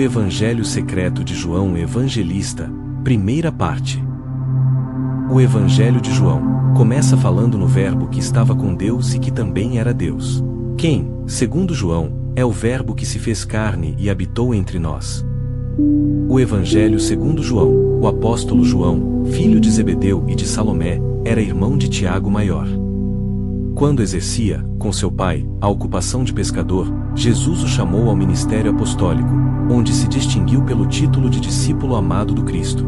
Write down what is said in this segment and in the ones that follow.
O Evangelho Secreto de João Evangelista, primeira parte. O Evangelho de João começa falando no Verbo que estava com Deus e que também era Deus. Quem, segundo João, é o Verbo que se fez carne e habitou entre nós. O Evangelho segundo João, o apóstolo João, filho de Zebedeu e de Salomé, era irmão de Tiago Maior. Quando exercia, com seu pai, a ocupação de pescador, Jesus o chamou ao ministério apostólico, onde se distinguiu pelo título de discípulo amado do Cristo.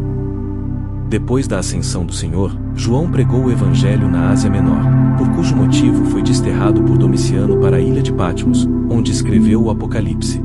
Depois da ascensão do Senhor, João pregou o Evangelho na Ásia Menor, por cujo motivo foi desterrado por Domiciano para a ilha de Patmos, onde escreveu o Apocalipse.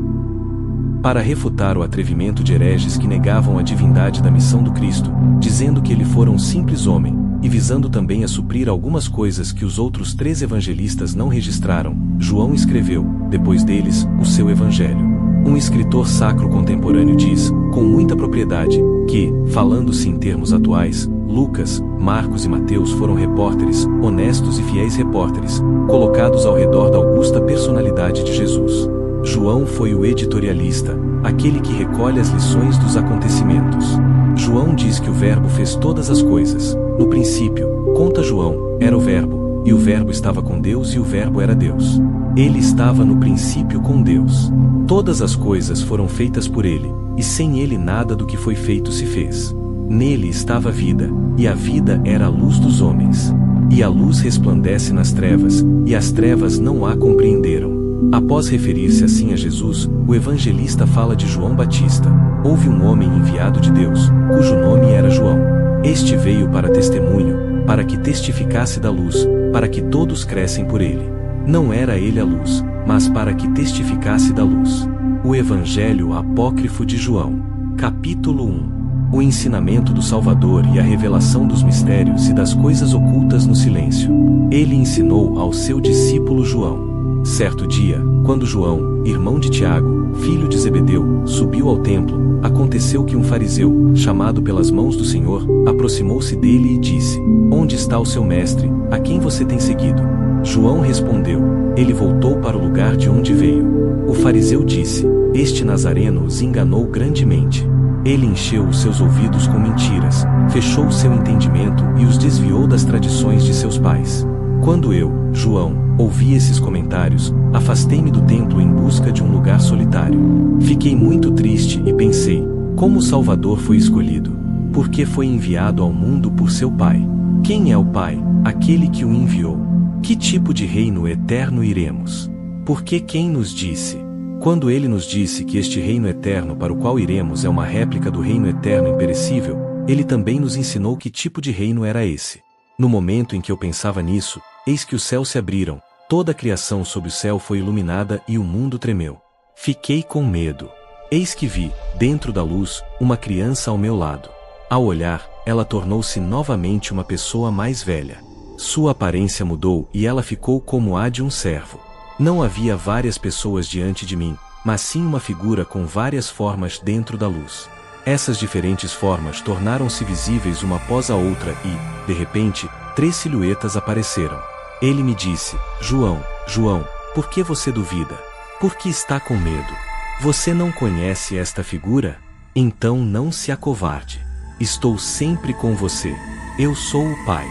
Para refutar o atrevimento de hereges que negavam a divindade da missão do Cristo, dizendo que ele fora um simples homem, e visando também a suprir algumas coisas que os outros 3 evangelistas não registraram, João escreveu, depois deles, o seu Evangelho. Um escritor sacro contemporâneo diz, com muita propriedade, que, falando-se em termos atuais, Lucas, Marcos e Mateus foram repórteres, honestos e fiéis repórteres, colocados ao redor da augusta personalidade de Jesus. João foi o editorialista, aquele que recolhe as lições dos acontecimentos. João diz que o Verbo fez todas as coisas. No princípio, conta João, era o Verbo, e o Verbo estava com Deus e o Verbo era Deus. Ele estava no princípio com Deus. Todas as coisas foram feitas por ele, e sem ele nada do que foi feito se fez. Nele estava a vida, e a vida era a luz dos homens. E a luz resplandece nas trevas, e as trevas não a compreenderam. Após referir-se assim a Jesus, o evangelista fala de João Batista. Houve um homem enviado de Deus, cujo nome era João. Este veio para testemunho, para que testificasse da luz, para que todos crescem por ele. Não era ele a luz, mas para que testificasse da luz. O Evangelho Apócrifo de João. Capítulo 1. O ensinamento do Salvador e a revelação dos mistérios e das coisas ocultas no silêncio. Ele ensinou ao seu discípulo João. Certo dia, quando João, irmão de Tiago, filho de Zebedeu, subiu ao templo, aconteceu que um fariseu, chamado pelas mãos do Senhor, aproximou-se dele e disse: Onde está o seu mestre, a quem você tem seguido? João respondeu: Ele voltou para o lugar de onde veio. O fariseu disse: Este Nazareno os enganou grandemente. Ele encheu os seus ouvidos com mentiras, fechou o seu entendimento e os desviou das tradições de seus pais. Quando eu, João, ouvi esses comentários, afastei-me do templo em busca de um lugar solitário. Fiquei muito triste e pensei: como o Salvador foi escolhido? Porque foi enviado ao mundo por seu Pai. Quem é o Pai? Aquele que o enviou. Que tipo de reino eterno iremos? Porque quem nos disse? Quando ele nos disse que este reino eterno para o qual iremos é uma réplica do reino eterno imperecível, ele também nos ensinou que tipo de reino era esse. No momento em que eu pensava nisso, eis que os céus se abriram, toda a criação sob o céu foi iluminada e o mundo tremeu. Fiquei com medo. Eis que vi, dentro da luz, uma criança ao meu lado. Ao olhar, ela tornou-se novamente uma pessoa mais velha. Sua aparência mudou e ela ficou como a de um servo. Não havia várias pessoas diante de mim, mas sim uma figura com várias formas dentro da luz. Essas diferentes formas tornaram-se visíveis uma após a outra e, de repente, 3 silhuetas apareceram. Ele me disse: João, João, por que você duvida? Por que está com medo? Você não conhece esta figura? Então não se acovarde. Estou sempre com você. Eu sou o Pai.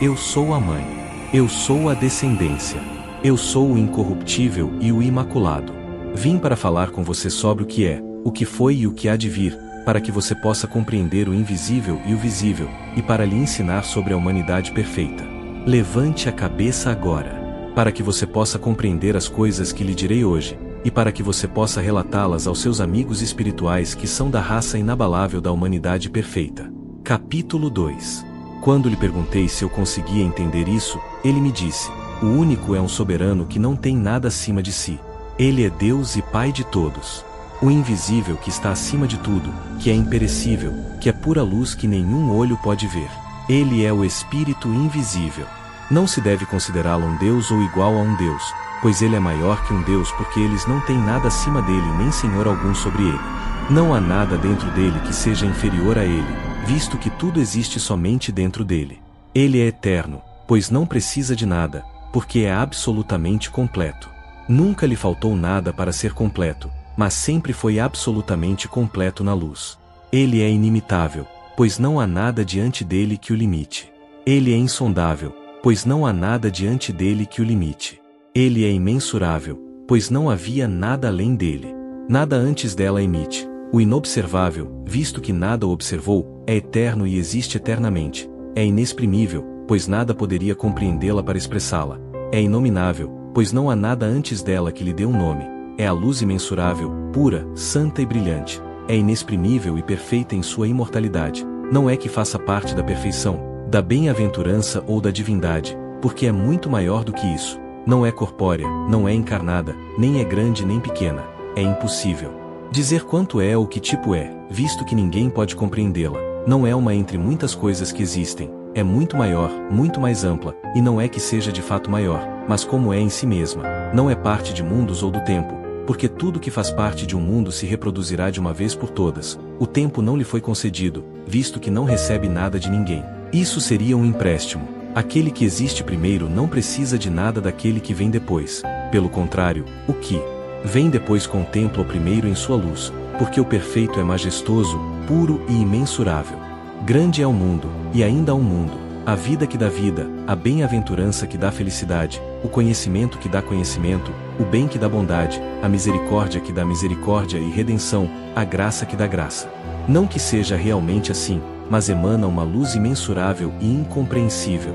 Eu sou a Mãe. Eu sou a descendência. Eu sou o incorruptível e o imaculado. Vim para falar com você sobre o que é, o que foi e o que há de vir, para que você possa compreender o invisível e o visível, e para lhe ensinar sobre a humanidade perfeita. Levante a cabeça agora, para que você possa compreender as coisas que lhe direi hoje, e para que você possa relatá-las aos seus amigos espirituais que são da raça inabalável da humanidade perfeita. Capítulo 2. Quando lhe perguntei se eu conseguia entender isso, ele me disse: O único é um soberano que não tem nada acima de si. Ele é Deus e Pai de todos. O invisível que está acima de tudo, que é imperecível, que é pura luz que nenhum olho pode ver. Ele é o Espírito invisível. Não se deve considerá-lo um Deus ou igual a um Deus, pois ele é maior que um Deus porque eles não têm nada acima dele nem senhor algum sobre ele. Não há nada dentro dele que seja inferior a ele, visto que tudo existe somente dentro dele. Ele é eterno, pois não precisa de nada, porque é absolutamente completo. Nunca lhe faltou nada para ser completo, mas sempre foi absolutamente completo na luz. Ele é inimitável, pois não há nada diante dele que o limite. Ele é insondável, pois não há nada diante dele que o limite. Ele é imensurável, pois não havia nada além dele. Nada antes dela emite. O inobservável, visto que nada o observou, é eterno e existe eternamente. É inexprimível, pois nada poderia compreendê-la para expressá-la. É inominável, pois não há nada antes dela que lhe dê um nome. É a luz imensurável, pura, santa e brilhante. É inexprimível e perfeita em sua imortalidade. Não é que faça parte da perfeição, da bem-aventurança ou da divindade, porque é muito maior do que isso. Não é corpórea, não é encarnada, nem é grande nem pequena. É impossível dizer quanto é ou que tipo é, visto que ninguém pode compreendê-la. Não é uma entre muitas coisas que existem. É muito maior, muito mais ampla, e não é que seja de fato maior, mas como é em si mesma. Não é parte de mundos ou do tempo, porque tudo que faz parte de um mundo se reproduzirá de uma vez por todas. O tempo não lhe foi concedido, visto que não recebe nada de ninguém. Isso seria um empréstimo. Aquele que existe primeiro não precisa de nada daquele que vem depois. Pelo contrário, o que vem depois contempla o primeiro em sua luz, porque o perfeito é majestoso, puro e imensurável. Grande é o mundo, e ainda há um mundo, a vida que dá vida, a bem-aventurança que dá felicidade, o conhecimento que dá conhecimento, o bem que dá bondade, a misericórdia que dá misericórdia e redenção, a graça que dá graça. Não que seja realmente assim, mas emana uma luz imensurável e incompreensível.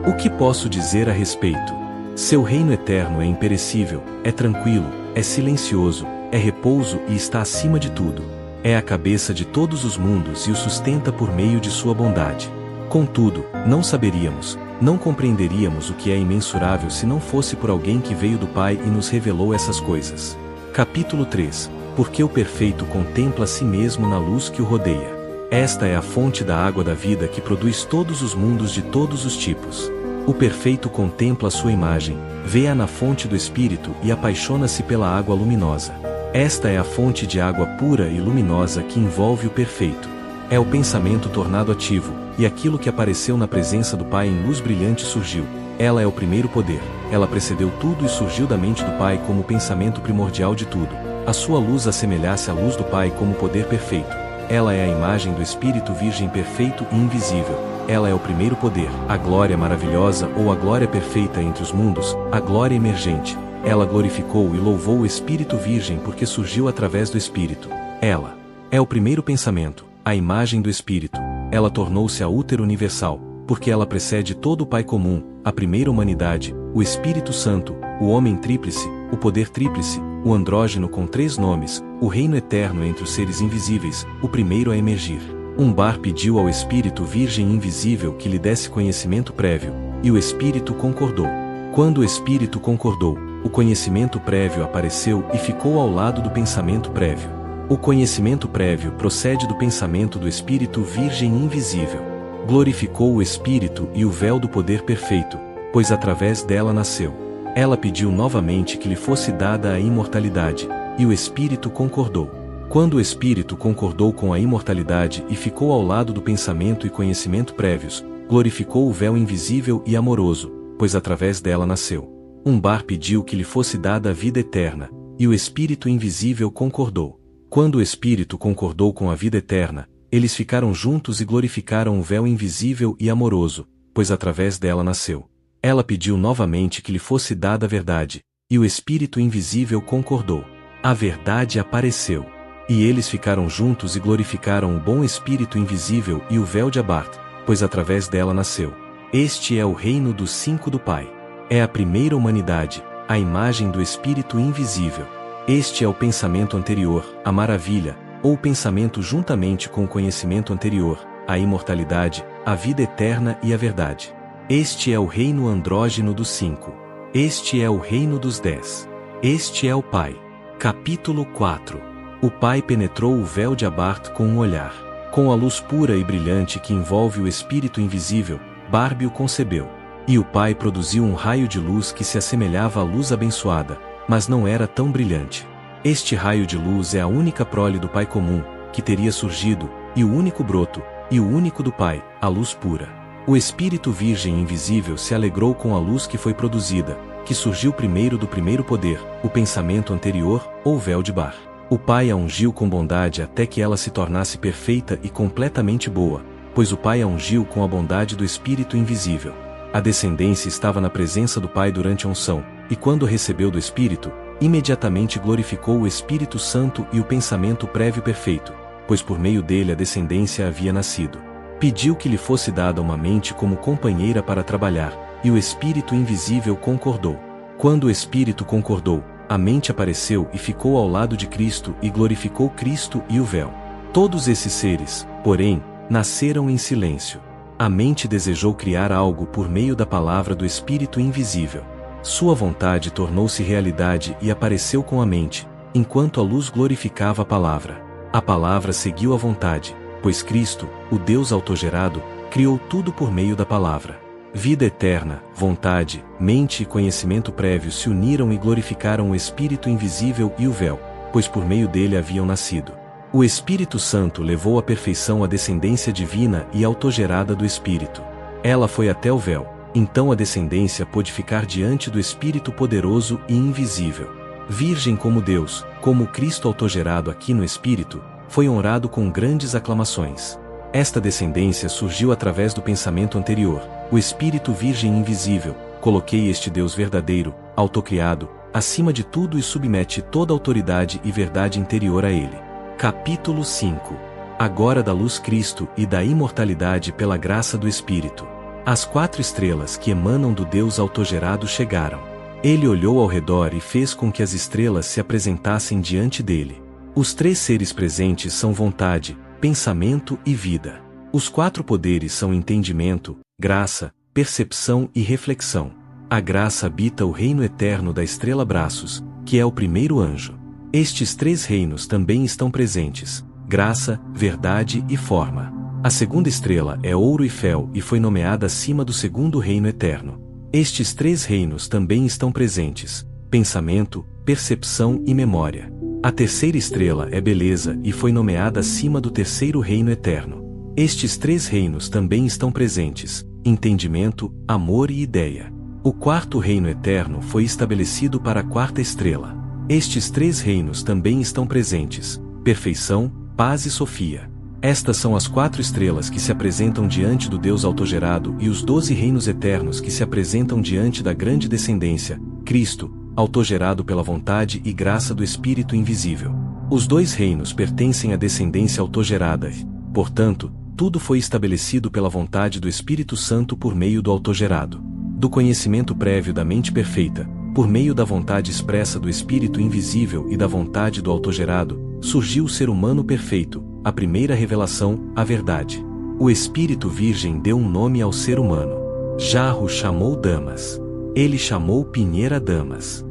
O que posso dizer a respeito? Seu reino eterno é imperecível, é tranquilo, é silencioso, é repouso e está acima de tudo. É a cabeça de todos os mundos e o sustenta por meio de sua bondade. Contudo, não saberíamos, não compreenderíamos o que é imensurável se não fosse por alguém que veio do Pai e nos revelou essas coisas. Capítulo 3. Porque o perfeito contempla a si mesmo na luz que o rodeia. Esta é a fonte da água da vida que produz todos os mundos de todos os tipos. O perfeito contempla a sua imagem, vê-a na fonte do Espírito e apaixona-se pela água luminosa. Esta é a fonte de água pura e luminosa que envolve o perfeito. É o pensamento tornado ativo, e aquilo que apareceu na presença do Pai em luz brilhante surgiu. Ela é o primeiro poder, ela precedeu tudo e surgiu da mente do Pai como o pensamento primordial de tudo. A sua luz assemelha-se à luz do Pai como poder perfeito. Ela é a imagem do Espírito Virgem perfeito e invisível. Ela é o primeiro poder, a glória maravilhosa ou a glória perfeita entre os mundos, a glória emergente. Ela glorificou e louvou o Espírito Virgem porque surgiu através do Espírito. Ela é o primeiro pensamento, a imagem do Espírito. Ela tornou-se a útero universal, porque ela precede todo o Pai comum, a primeira humanidade, o Espírito Santo, o homem tríplice, o poder tríplice, o andrógeno com 3 nomes, o reino eterno entre os seres invisíveis, o primeiro a emergir. Umbar pediu ao Espírito Virgem invisível que lhe desse conhecimento prévio, e o Espírito concordou. Quando o Espírito concordou, o conhecimento prévio apareceu e ficou ao lado do pensamento prévio. O conhecimento prévio procede do pensamento do Espírito Virgem invisível. Glorificou o Espírito e o véu do poder perfeito, pois através dela nasceu. Ela pediu novamente que lhe fosse dada a imortalidade, e o Espírito concordou. Quando o Espírito concordou com a imortalidade e ficou ao lado do pensamento e conhecimento prévios, glorificou o véu invisível e amoroso, pois através dela nasceu. Umbar pediu que lhe fosse dada a vida eterna, e o Espírito invisível concordou. Quando o Espírito concordou com a vida eterna, eles ficaram juntos e glorificaram o véu invisível e amoroso, pois através dela nasceu. Ela pediu novamente que lhe fosse dada a verdade, e o Espírito invisível concordou. A verdade apareceu. E eles ficaram juntos e glorificaram o bom Espírito invisível e o véu de Abart, pois através dela nasceu. Este é o reino dos 5 do Pai. É a primeira humanidade, a imagem do Espírito invisível. Este é o pensamento anterior, a maravilha, ou o pensamento juntamente com o conhecimento anterior, a imortalidade, a vida eterna e a verdade. Este é o reino andrógeno dos 5. Este é o reino dos 10. Este é o Pai. Capítulo 4. O Pai penetrou o véu de Abart com um olhar. Com a luz pura e brilhante que envolve o Espírito invisível, Barbe o concebeu. E o Pai produziu um raio de luz que se assemelhava à luz abençoada, mas não era tão brilhante. Este raio de luz é a única prole do Pai comum, que teria surgido, e o único broto, e o único do Pai, a luz pura. O Espírito Virgem invisível se alegrou com a luz que foi produzida, que surgiu primeiro do primeiro poder, o pensamento anterior, ou véu de Bar. O Pai a ungiu com bondade até que ela se tornasse perfeita e completamente boa, pois o Pai a ungiu com a bondade do Espírito invisível. A descendência estava na presença do Pai durante a unção, e quando recebeu do Espírito, imediatamente glorificou o Espírito Santo e o pensamento prévio perfeito, pois por meio dele a descendência havia nascido. Pediu que lhe fosse dada uma mente como companheira para trabalhar, e o Espírito invisível concordou. Quando o Espírito concordou, a mente apareceu e ficou ao lado de Cristo e glorificou Cristo e o véu. Todos esses seres, porém, nasceram em silêncio. A mente desejou criar algo por meio da palavra do Espírito invisível. Sua vontade tornou-se realidade e apareceu com a mente, enquanto a luz glorificava a palavra. A palavra seguiu a vontade, pois Cristo, o Deus autogerado, criou tudo por meio da palavra. Vida eterna, vontade, mente e conhecimento prévio se uniram e glorificaram o Espírito invisível e o véu, pois por meio dele haviam nascido. O Espírito Santo levou à perfeição a descendência divina e autogerada do Espírito. Ela foi até o véu, então a descendência pôde ficar diante do Espírito poderoso e invisível. Virgem como Deus, como Cristo autogerado aqui no Espírito, foi honrado com grandes aclamações. Esta descendência surgiu através do pensamento anterior, o Espírito Virgem invisível. Coloquei este Deus verdadeiro, autocriado, acima de tudo e submete toda autoridade e verdade interior a ele. Capítulo 5. Agora da luz Cristo e da imortalidade pela graça do Espírito. As 4 estrelas que emanam do Deus autogerado chegaram. Ele olhou ao redor e fez com que as estrelas se apresentassem diante dele. Os 3 seres presentes são vontade, pensamento e vida. Os 4 poderes são entendimento, graça, percepção e reflexão. A graça habita o reino eterno da estrela Braços, que é o primeiro anjo. Estes 3 reinos também estão presentes: graça, verdade e forma. A segunda estrela é ouro e fel e foi nomeada acima do segundo reino eterno. Estes 3 reinos também estão presentes: pensamento, percepção e memória. A terceira estrela é beleza e foi nomeada acima do terceiro reino eterno. Estes 3 reinos também estão presentes: entendimento, amor e ideia. O 4º reino eterno foi estabelecido para a 4ª estrela. Estes 3 reinos também estão presentes: perfeição, paz e sofia. Estas são as 4 estrelas que se apresentam diante do Deus autogerado e os 12 reinos eternos que se apresentam diante da grande descendência, Cristo, autogerado pela vontade e graça do Espírito invisível. Os 2 reinos pertencem à descendência autogerada e, portanto, tudo foi estabelecido pela vontade do Espírito Santo por meio do autogerado. Do conhecimento prévio da mente perfeita, por meio da vontade expressa do Espírito invisível e da vontade do autogerado, surgiu o ser humano perfeito, a primeira revelação, a verdade. O Espírito Virgem deu um nome ao ser humano. Jarro chamou Damas. Ele chamou Pinheira Damas.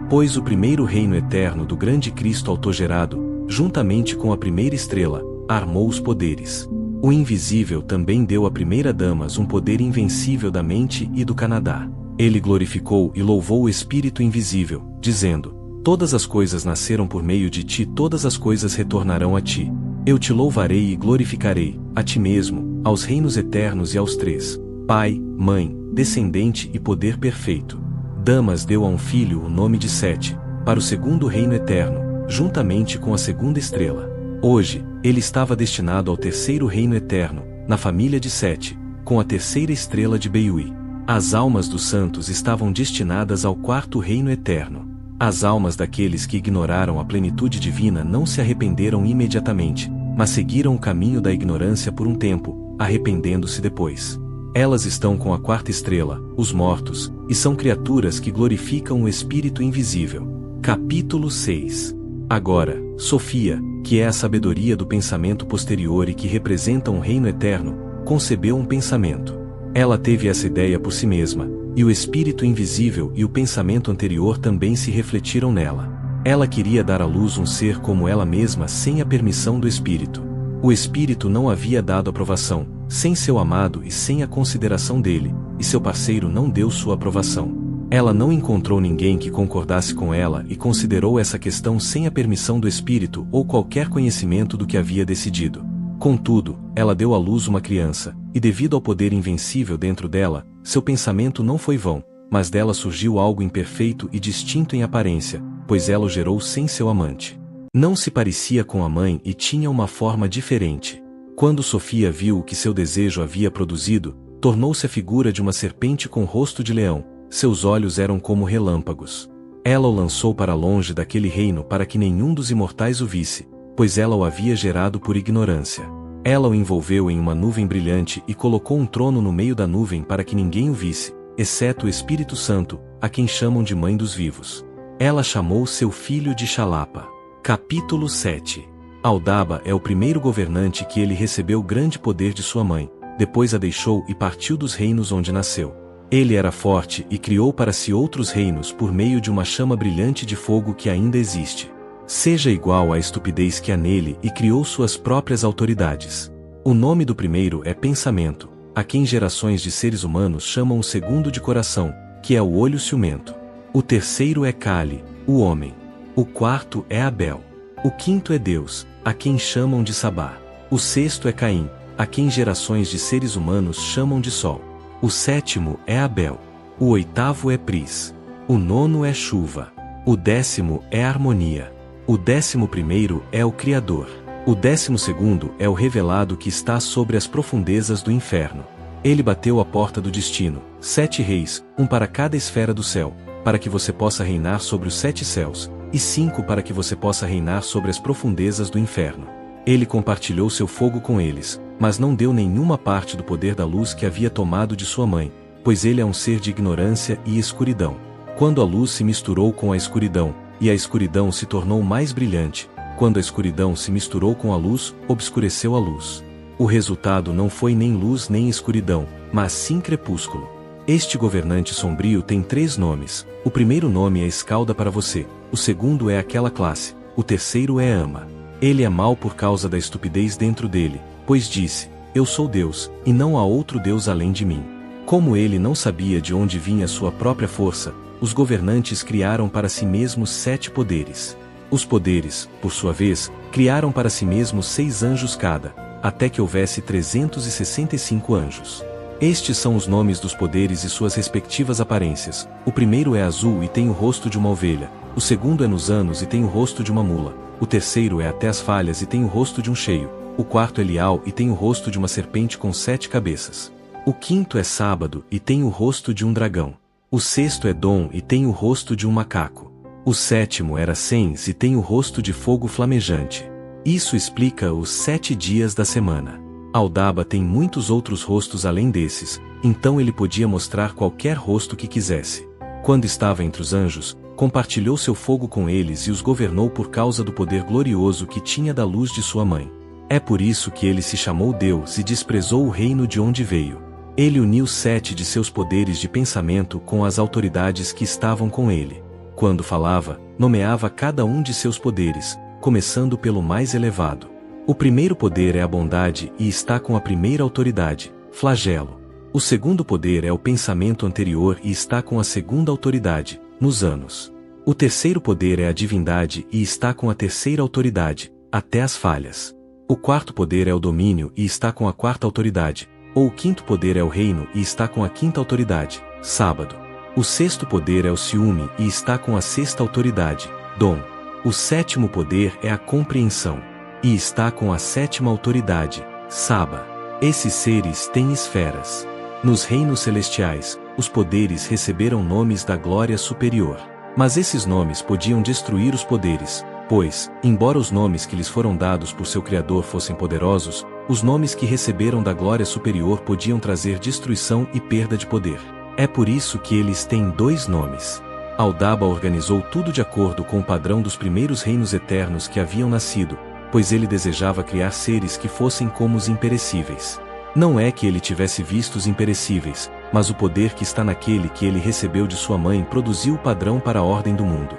Pois o primeiro reino eterno do grande Cristo autogerado, juntamente com a primeira estrela, armou os poderes. O invisível também deu à primeira Damas um poder invencível da mente e do Canadá. Ele glorificou e louvou o Espírito invisível, dizendo: todas as coisas nasceram por meio de ti, todas as coisas retornarão a ti. Eu te louvarei e glorificarei, a ti mesmo, aos reinos eternos e aos 3. Pai, Mãe, Descendente e Poder Perfeito. Damas deu a um filho o nome de Sete, para o segundo reino eterno, juntamente com a segunda estrela. Hoje, ele estava destinado ao terceiro reino eterno, na família de Sete, com a terceira estrela de Beiui. As almas dos santos estavam destinadas ao 4º reino eterno. As almas daqueles que ignoraram a plenitude divina não se arrependeram imediatamente, mas seguiram o caminho da ignorância por um tempo, arrependendo-se depois. Elas estão com a 4ª estrela, os mortos, e são criaturas que glorificam o Espírito invisível. Capítulo 6. Agora, Sofia, que é a sabedoria do pensamento posterior e que representa um reino eterno, concebeu um pensamento. Ela teve essa ideia por si mesma, e o Espírito invisível e o pensamento anterior também se refletiram nela. Ela queria dar à luz um ser como ela mesma sem a permissão do Espírito. O Espírito não havia dado aprovação, sem seu amado e sem a consideração dele, e seu parceiro não deu sua aprovação. Ela não encontrou ninguém que concordasse com ela e considerou essa questão sem a permissão do Espírito ou qualquer conhecimento do que havia decidido. Contudo, ela deu à luz uma criança, e devido ao poder invencível dentro dela, Seu pensamento não foi vão, mas dela surgiu algo imperfeito e distinto em aparência, pois ela o gerou sem seu amante. Não se parecia com a mãe e tinha uma forma diferente. Quando Sofia viu o que seu desejo havia produzido, tornou-se a figura de uma serpente com rosto de leão, seus olhos eram como relâmpagos. Ela o lançou para longe daquele reino para que nenhum dos imortais o visse, pois ela o havia gerado por ignorância. Ela o envolveu em uma nuvem brilhante e colocou um trono no meio da nuvem para que ninguém o visse, exceto o Espírito Santo, a quem chamam de Mãe dos Vivos. Ela chamou seu filho de Xalapa. Capítulo 7. Aldaba é o primeiro governante que ele recebeu grande poder de sua mãe, depois a deixou e partiu dos reinos onde nasceu. Ele era forte e criou para si outros reinos por meio de uma chama brilhante de fogo que ainda existe. Seja igual à estupidez que há nele e criou suas próprias autoridades. O nome do primeiro é Pensamento, a quem gerações de seres humanos chamam o segundo de Coração, que é o olho ciumento. O terceiro é Cali, o homem. O quarto é Abel. O quinto é Deus, a quem chamam de Sabá. O sexto é Caim, a quem gerações de seres humanos chamam de Sol. O sétimo é Abel. O oitavo é Pris. O nono é Chuva. O 10º é Harmonia. O 11º é o Criador. O 12º é o revelado que está sobre as profundezas do inferno. Ele bateu a porta do destino, 7 reis, um para cada esfera do céu, para que você possa reinar sobre os 7 céus, e 5 para que você possa reinar sobre as profundezas do inferno. Ele compartilhou seu fogo com eles, mas não deu nenhuma parte do poder da luz que havia tomado de sua mãe, pois ele é um ser de ignorância e escuridão. Quando a luz se misturou com a escuridão, e a escuridão se tornou mais brilhante, quando a escuridão se misturou com a luz, obscureceu a luz. O resultado não foi nem luz nem escuridão, mas sim crepúsculo. Este governante sombrio tem 3 nomes. O primeiro nome é Escalda para você, o segundo é Aquela Classe, o terceiro é Ama. Ele é mau por causa da estupidez dentro dele, pois disse, eu sou Deus, e não há outro Deus além de mim. Como ele não sabia de onde vinha sua própria força, os governantes criaram para si mesmos 7 poderes. Os poderes, por sua vez, criaram para si mesmos 6 anjos cada, até que houvesse 365 anjos. Estes são os nomes dos poderes e suas respectivas aparências. O primeiro é azul e tem o rosto de uma ovelha, o segundo é nos anos e tem o rosto de uma mula, o terceiro é até as falhas e tem o rosto de um cheio, o quarto é Lial e tem o rosto de uma serpente com 7 cabeças. O quinto é Sábado e tem o rosto de um dragão. O sexto é Dom e tem o rosto de um macaco. O sétimo era Sens e tem o rosto de fogo flamejante. Isso explica os 7 dias da semana. Aldaba tem muitos outros rostos além desses, então ele podia mostrar qualquer rosto que quisesse. Quando estava entre os anjos, compartilhou seu fogo com eles e os governou por causa do poder glorioso que tinha da luz de sua mãe. É por isso que ele se chamou Deus e desprezou o reino de onde veio. Ele uniu 7 de seus poderes de pensamento com as autoridades que estavam com ele. Quando falava, nomeava cada um de seus poderes, começando pelo mais elevado. O primeiro poder é a bondade e está com a primeira autoridade, flagelo. O segundo poder é o pensamento anterior e está com a segunda autoridade, nos anos. O terceiro poder é a divindade e está com a terceira autoridade, até as falhas. O quarto poder é o domínio e está com a quarta autoridade, ou o quinto poder é o reino e está com a quinta autoridade, sábado. O sexto poder é o ciúme e está com a sexta autoridade, dom. O sétimo poder é a compreensão, e está com a sétima autoridade, saba. Esses seres têm esferas. Nos reinos celestiais, os poderes receberam nomes da glória superior. Mas esses nomes podiam destruir os poderes, pois, embora os nomes que lhes foram dados por seu Criador fossem poderosos, os nomes que receberam da glória superior podiam trazer destruição e perda de poder. É por isso que eles têm 2 nomes. Aldaba organizou tudo de acordo com o padrão dos primeiros reinos eternos que haviam nascido, pois ele desejava criar seres que fossem como os imperecíveis. Não é que ele tivesse visto os imperecíveis, mas o poder que está naquele que ele recebeu de sua mãe produziu o padrão para a ordem do mundo.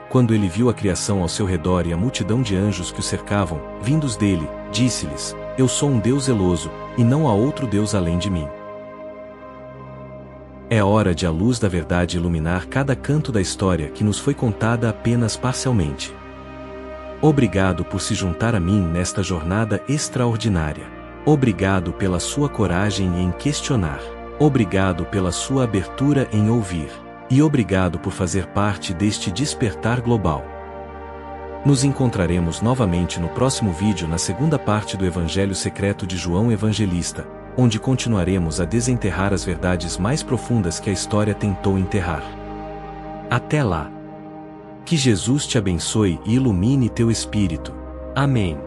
Quando ele viu a criação ao seu redor e a multidão de anjos que o cercavam, vindos dele, disse-lhes, eu sou um Deus zeloso, e não há outro Deus além de mim. É hora de a luz da verdade iluminar cada canto da história que nos foi contada apenas parcialmente. Obrigado por se juntar a mim nesta jornada extraordinária. Obrigado pela sua coragem em questionar. Obrigado pela sua abertura em ouvir. E obrigado por fazer parte deste despertar global. Nos encontraremos novamente no próximo vídeo na segunda parte do Evangelho Secreto de João Evangelista, onde continuaremos a desenterrar as verdades mais profundas que a história tentou enterrar. Até lá! Que Jesus te abençoe e ilumine teu espírito. Amém.